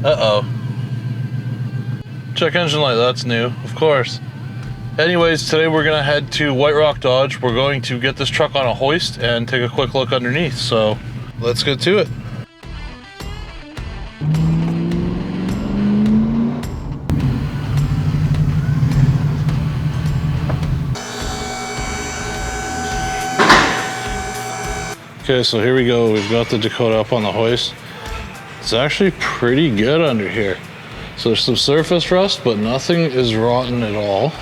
Uh-oh. Check engine light, that's new, of course. Anyways, today we're gonna head to White Rock Dodge. We're going to get this truck on a hoist and take a quick look underneath. So let's get to it. Okay, so here we go. We've got the Dakota up on the hoist. It's actually pretty good under here. So there's some surface rust, but nothing is rotten at all.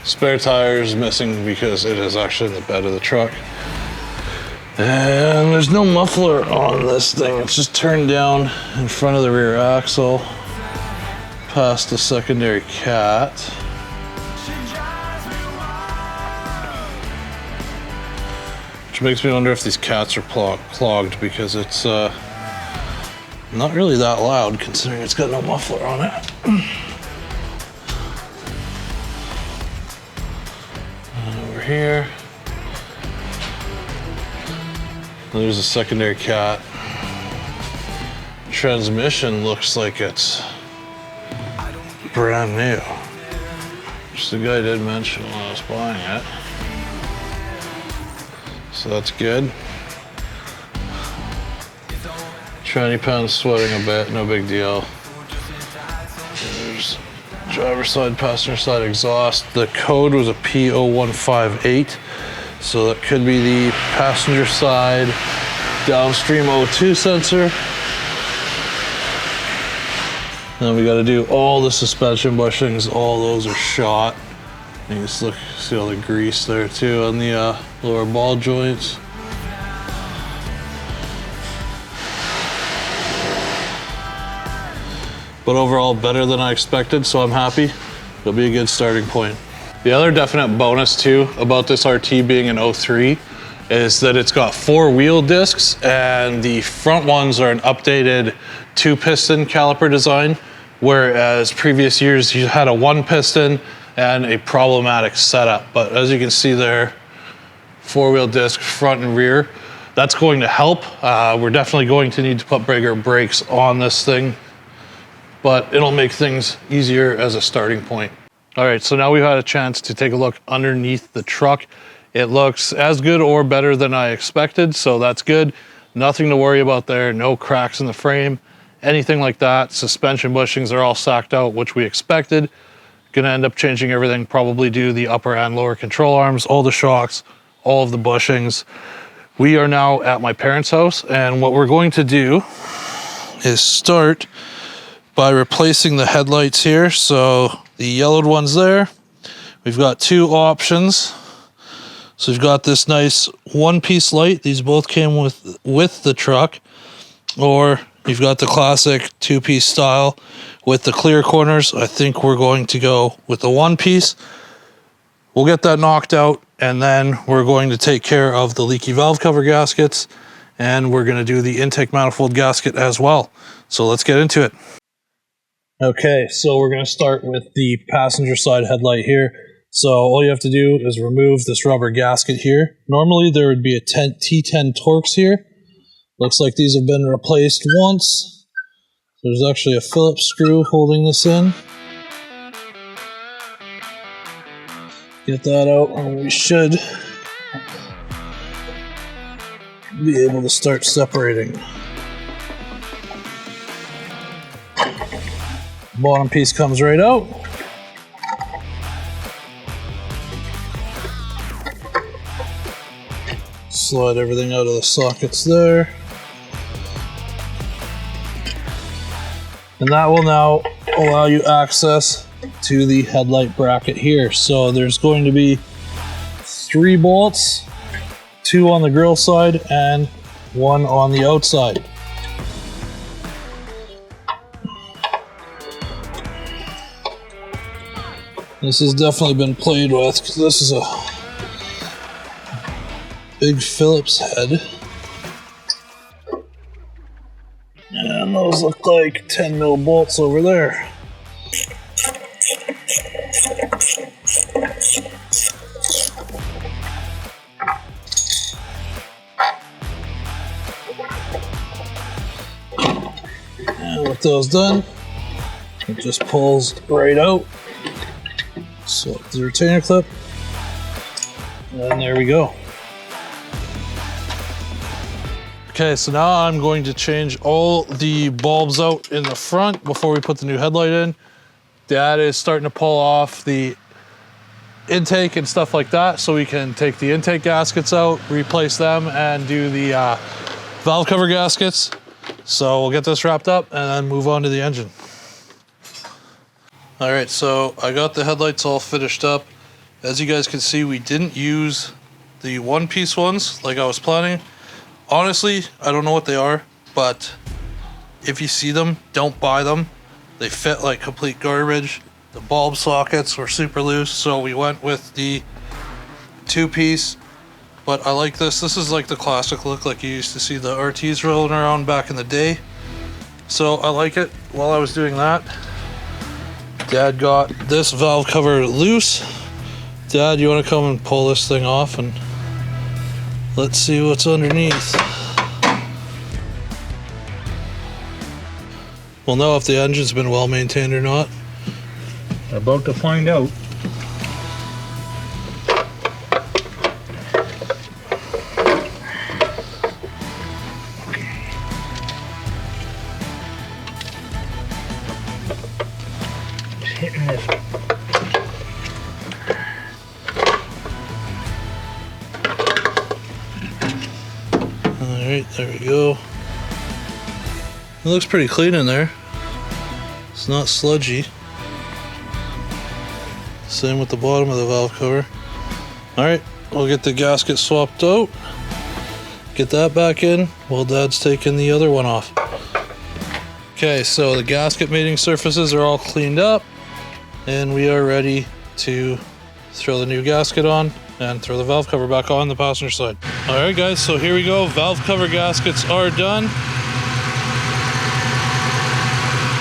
Spare tires missing because it is actually in the bed of the truck. And there's no muffler on this thing. It's just turned down in front of the rear axle, past the secondary cat. Which makes me wonder if these cats are clogged because it's not really that loud considering it's got no muffler on it. And over here, there's a secondary cat. Transmission looks like it's brand new, which the guy did mention when I was buying it. So that's good. Tranny pan's sweating a bit, no big deal. There's driver's side, passenger side exhaust. The code was a P0158, so that could be the passenger side downstream O2 sensor. Then we got to do all the suspension bushings. All those are shot. You can just look, see all the grease there too on the lower ball joints. But overall, better than I expected, so I'm happy. It'll be a good starting point. The other definite bonus too about this RT being an 03 is that it's got 4 wheel discs, and the front ones are an updated 2-piston caliper design, whereas previous years you had a 1-piston and a problematic setup. But as you can see there, 4-wheel disc front and rear. That's going to help. We're definitely going to need to put bigger brakes on this thing, but it'll make things easier as a starting point. All right, so now we've had a chance to take a look underneath the truck. It looks as good or better than I expected, so that's good. Nothing to worry about there, no cracks in the frame, anything like that. Suspension bushings are all sacked out, which we expected. Gonna end up changing everything, probably do the upper and lower control arms, all the shocks, all of the bushings. We are now at my parents' house, and what we're going to do is start by replacing the headlights here. So the yellowed ones there, we've got 2 options. So we've got this nice 1-piece light. These both came with the truck, or you've got the classic 2-piece style with the clear corners. I think we're going to go with the 1-piece. We'll get that knocked out, and then we're going to take care of the leaky valve cover gaskets, and we're going to do the intake manifold gasket as well. So let's get into it. Okay, so we're going to start with the passenger side headlight here. So all you have to do is remove this rubber gasket here. Normally there would be a T10 Torx here. Looks like these have been replaced once. There's actually a Phillips screw holding this in. Get that out and we should be able to start separating. Bottom piece comes right out. Slide everything out of the sockets there. And that will now allow you access to the headlight bracket here. So there's going to be 3 bolts, 2 on the grill side and 1 on the outside. This has definitely been played with because this is a big Phillips head. And those look like 10 mil bolts over there. with those done, it just pulls right out. So the retainer clip, and there we go. Okay, so now I'm going to change all the bulbs out in the front before we put the new headlight in. Dad is starting to pull off the intake and stuff like that, so we can take the intake gaskets out, replace them, and do the valve cover gaskets. So we'll get this wrapped up and then move on to the engine. All right, so I got the headlights all finished up. As you guys can see, we didn't use the one-piece ones like I was planning. Honestly, I don't know what they are, but if you see them, don't buy them. They fit like complete garbage. The bulb sockets were super loose, so we went with the two-piece. But I like this. This is like the classic look, like you used to see the RTs rolling around back in the day. So I like it. While I was doing that, Dad got this valve cover loose. Dad, you want to come and pull this thing off and let's see what's underneath. We'll know if the engine's been well maintained or not. We're about to find out. Just hitting this. Alright, there we go. It looks pretty clean in there. It's not sludgy. Same with the bottom of the valve cover. Alright, we'll get the gasket swapped out. Get that back in while Dad's taking the other one off. Okay, so the gasket mating surfaces are all cleaned up, and we are ready to throw the new gasket on and throw the valve cover back on the passenger side. Alright guys, so here we go. Valve cover gaskets are done.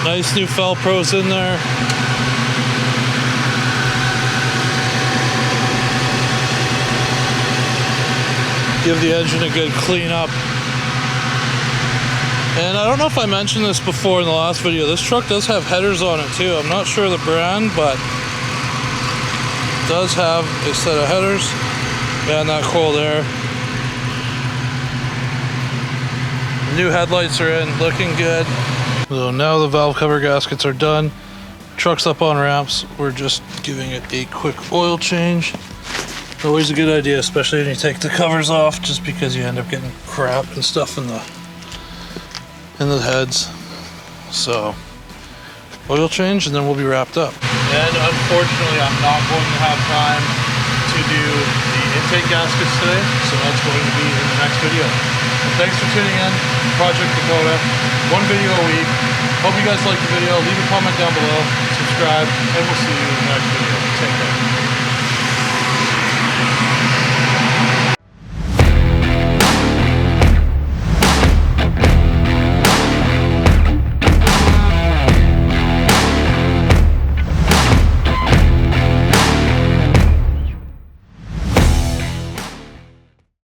Nice new Felpros in there. Give the engine a good clean up. And I don't know if I mentioned this before in the last video, this truck does have headers on it too. I'm not sure the brand, but it does have a set of headers. And that cold air. New headlights are in, looking good. So now the valve cover gaskets are done. Truck's up on ramps. We're just giving it a quick oil change. Always a good idea, especially when you take the covers off, just because you end up getting crap and stuff in the heads. So oil change and then we'll be wrapped up. And unfortunately, I'm not going to have time to do the intake gaskets today, so that's going to be in the next video. And thanks for tuning in, Project Dakota. One video a week. Hope you guys liked the video. Leave a comment down below, subscribe, and we'll see you in the next video. Take care.